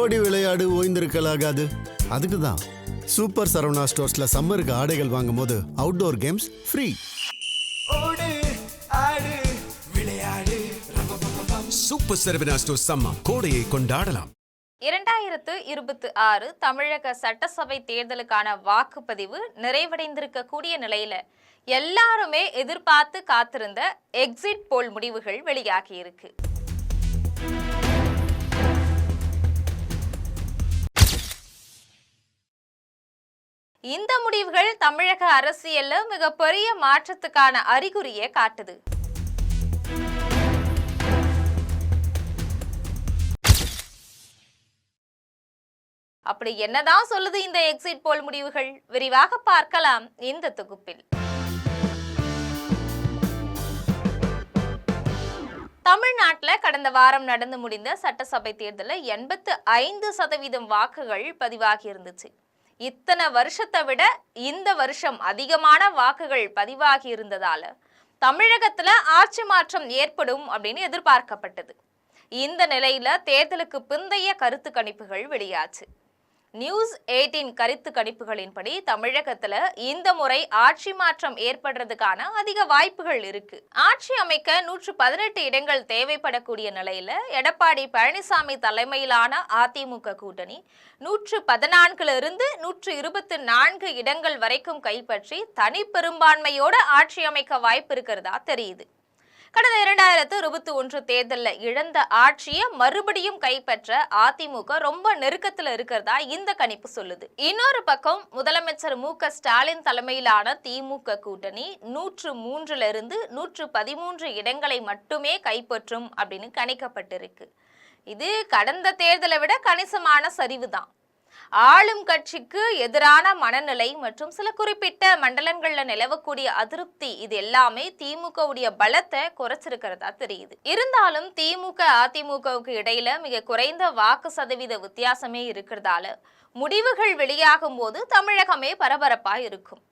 ஓடி விளையாடு, ஓய்ந்திருக்கலாகாது. அதுக்கு தான் சூப்பர் சரவணா ஸ்டோர்ஸ்ல சம்மருக்கு ஆடைகள் வாங்கும் போது outdoor games free. Super Saravana stores summer கோடையை கொண்டாடலாம். 2026 தமிழக சட்டசபை தேர்தலுக்கான வாக்குப்பதிவு நிறைவடைந்திருக்கக்கூடிய நிலையில எல்லாருமே எதிர்பார்த்து காத்திருந்த எக்ஸிட் போல் முடிவுகள் வெளியாகி இருக்கு. இந்த முடிவுகள் தமிழக அரசியல்ல மிகப்பெரிய மாற்றத்துக்கான அறிகுறியை காட்டுது. அப்படி என்னதான் சொல்லுது இந்த எக்ஸிட் போல் முடிவுகள்? விரிவாக பார்க்கலாம் இந்த தொகுப்பில். தமிழ்நாட்டில் கடந்த வாரம் நடந்து முடிந்த சட்டசபை தேர்தலில் 85% வாக்குகள் பதிவாகி இருந்துச்சு. இத்தனை வருஷத்தை விட இந்த வருஷம் அதிகமான வாக்குகள் பதிவாகி இருந்ததால தமிழகத்துல ஆட்சி மாற்றம் ஏற்படும் அப்படின்னு எதிர்பார்க்கப்பட்டது. இந்த நிலையில தேர்தலுக்கு பிந்தைய கருத்து கணிப்புகள் வெளியாச்சு. நியூஸ் 18 கருத்து கணிப்புகளின்படி தமிழகத்துல இந்த முறை ஆட்சி மாற்றம் ஏற்படுறதுக்கான அதிக வாய்ப்புகள் இருக்கு. ஆட்சி அமைக்க 118 இடங்கள் தேவைப்படக்கூடிய நிலையில எடப்பாடி பழனிசாமி தலைமையிலான அதிமுக கூட்டணி 114 124 இடங்கள் வரைக்கும் கைப்பற்றி தனி பெரும்பான்மையோட ஆட்சி அமைக்க வாய்ப்பு இருக்கிறதா தெரியுது. கடந்த 2021 தேர்தலில் இழந்த ஆட்சியை மறுபடியும் கைப்பற்ற அதிமுக ரொம்ப நெருக்கத்துல இருக்கிறதா இந்த கணிப்பு சொல்லுது. இன்னொரு பக்கம் முதலமைச்சர் மு.க.ஸ்டாலின் தலைமையிலான திமுக கூட்டணி 103 113 இடங்களை மட்டுமே கைப்பற்றும் அப்படின்னு கணிக்கப்பட்டிருக்கு. இது கடந்த தேர்தலை விட கணிசமான சரிவுதான். ஆளும் கட்சிக்கு எதிரான மனநிலை மற்றும் சில குறிப்பிட்ட மண்டலங்கள்ல நிலவக்கூடிய அதிருப்தி, இது எல்லாமே திமுகவுடைய பலத்தை குறைச்சிருக்கிறதா தெரியுது. இருந்தாலும் திமுக அதிமுகவுக்கு இடையில மிக குறைந்த வாக்கு சதவீத வித்தியாசமே இருக்கிறதால முடிவுகள் வெளியாகும் போது தமிழகமே பரபரப்பா இருக்கும்.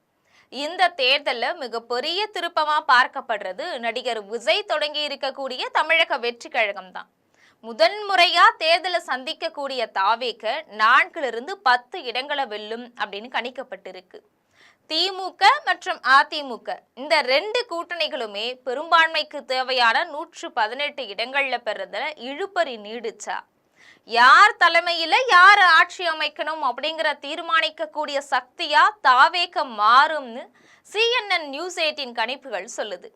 இந்த தேர்தல்ல மிகப்பெரிய திருப்பமா பார்க்கப்படுறது நடிகர் விஜய் தொடங்கி இருக்கக்கூடிய தமிழக வெற்றி கழகம் தான். முதன்முறையா தேர்தலை சந்திக்கக்கூடிய தாவேக 4 10 இடங்களை வெல்லும் அப்படின்னு கணிக்கப்பட்டிருக்கு. திமுக மற்றும் அதிமுக இந்த 2 கூட்டணிகளுமே பெரும்பான்மைக்கு தேவையான 118 இடங்கள்ல பெறதுல இழுபறி நீடிச்சா யார் தலைமையில யார் ஆட்சி அமைக்கணும் அப்படிங்கிற தீர்மானிக்கக்கூடிய சக்தியா தாவேக மாறும்னு CNN நியூஸ் 18 கணிப்புகள் சொல்லுது.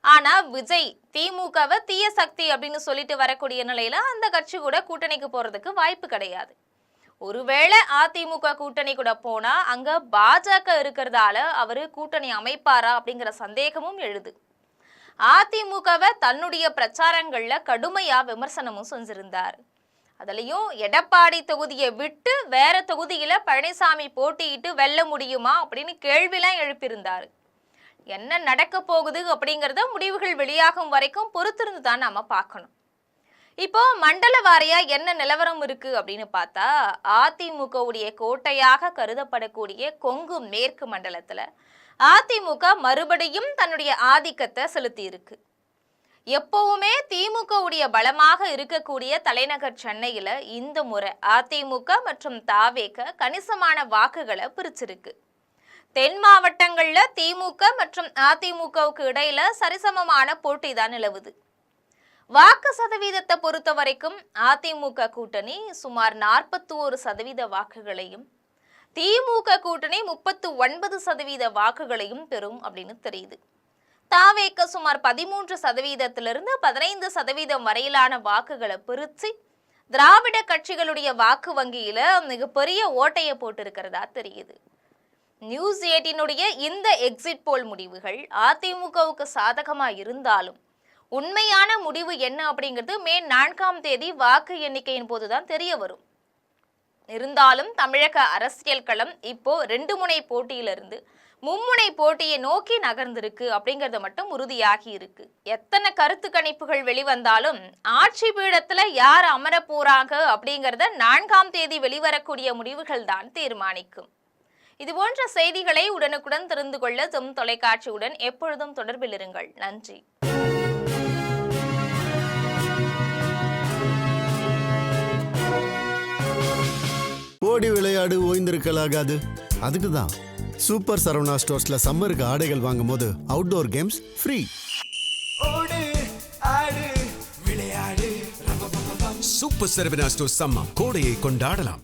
ஆனா விஜய் திமுகவை தீய சக்தி அப்படின்னு சொல்லிட்டு வரக்கூடிய நிலையில அந்த கட்சி கூட கூட்டணிக்கு போறதுக்கு வாய்ப்பு கிடையாது. ஒருவேளை அதிமுக கூட்டணி கூட போனா அங்க பாஜக இருக்கிறதால அவரு கூட்டணி அமைப்பாரா அப்படிங்கிற சந்தேகமும் எழுது. அதிமுகவை தன்னுடைய பிரச்சாரங்கள்ல கடுமையா விமர்சனமும் செஞ்சிருந்தார். அதுலயும் எடப்பாடி தொகுதியை விட்டு வேற தொகுதியில பழனிசாமி போட்டியிட்டு வெல்ல முடியுமா அப்படின்னு கேள்விலாம் எழுப்பியிருந்தாரு. என்ன நடக்க போகுது அப்படிங்கறத முடிவுகள் வெளியாகும் வரைக்கும் பொறுத்திருந்து தான் நாம பார்க்கணும். இப்போ மண்டல வாரியா என்ன நிலவரம் இருக்கு அப்படின்னு பார்த்தா அதிமுகவுடைய கோட்டையாக கருதப்படக்கூடிய கொங்கு மேற்கு மண்டலத்துல அதிமுக மறுபடியும் தன்னுடைய ஆதிக்கத்தை செலுத்தி இருக்கு. எப்பவுமே திமுகவுடைய பலமாக இருக்கக்கூடிய தலைநகர் சென்னையில இந்த முறை அதிமுக மற்றும் தாவேக கணிசமான வாக்குகளை பிரிச்சிருக்கு. தென் மாவட்டங்கள்ல திமுக மற்றும் அதிமுகவுக்கு இடையில சரிசமமான போட்டி தான் நிலவுது. வாக்கு சதவீதத்தை பொறுத்த வரைக்கும் அதிமுக கூட்டணி சுமார் 41% வாக்குகளையும் திமுக கூட்டணி 39% வாக்குகளையும் பெறும் அப்படின்னு தெரியுது. தாவேக சுமார் 13% 15% வரையிலான வாக்குகளை பிரிச்சு திராவிட கட்சிகளுடைய வாக்கு வங்கியில மிகப்பெரிய ஓட்டையை போட்டிருக்கிறதா தெரியுது. நியூஸ் 18 இந்த எக்ஸிட் போல் முடிவுகள் அதிமுகவுக்கு சாதகமா இருந்தாலும் உண்மையான முடிவு என்ன அப்படிங்கிறது மே 4 வாக்கு எண்ணிக்கையின் போதுதான் தெரிய வரும். இருந்தாலும் தமிழக அரசியல் களம் இப்போ 2 முனை போட்டியிலிருந்து மும்முனை போட்டியை நோக்கி நகர்ந்திருக்கு அப்படிங்கறது மட்டும் உறுதியாகி இருக்கு. எத்தனை கருத்து கணிப்புகள் வெளிவந்தாலும் ஆட்சி பீடத்துல யார் அமர போறாங்க அப்படிங்கறத 4 வெளிவரக்கூடிய முடிவுகள் தான் தீர்மானிக்கும். இது போன்ற செய்திகளை உடனுக்குடன் தெரிந்து கொள்ள ஜெம் தொலைக்காட்சியுடன் எப்பொழுதும் தொடர்பில் இருங்கள். நன்றி. விளையாடு ஓய்ந்திருக்கலாகாது. அதுக்கு தான் சூப்பர் சரவணா ஸ்டோர்ஸ்ல சம்மருக்கு ஆடைகள் வாங்கும் போது outdoor games free. Super Saravana stores summer கோடையை கொண்டாடலாம்.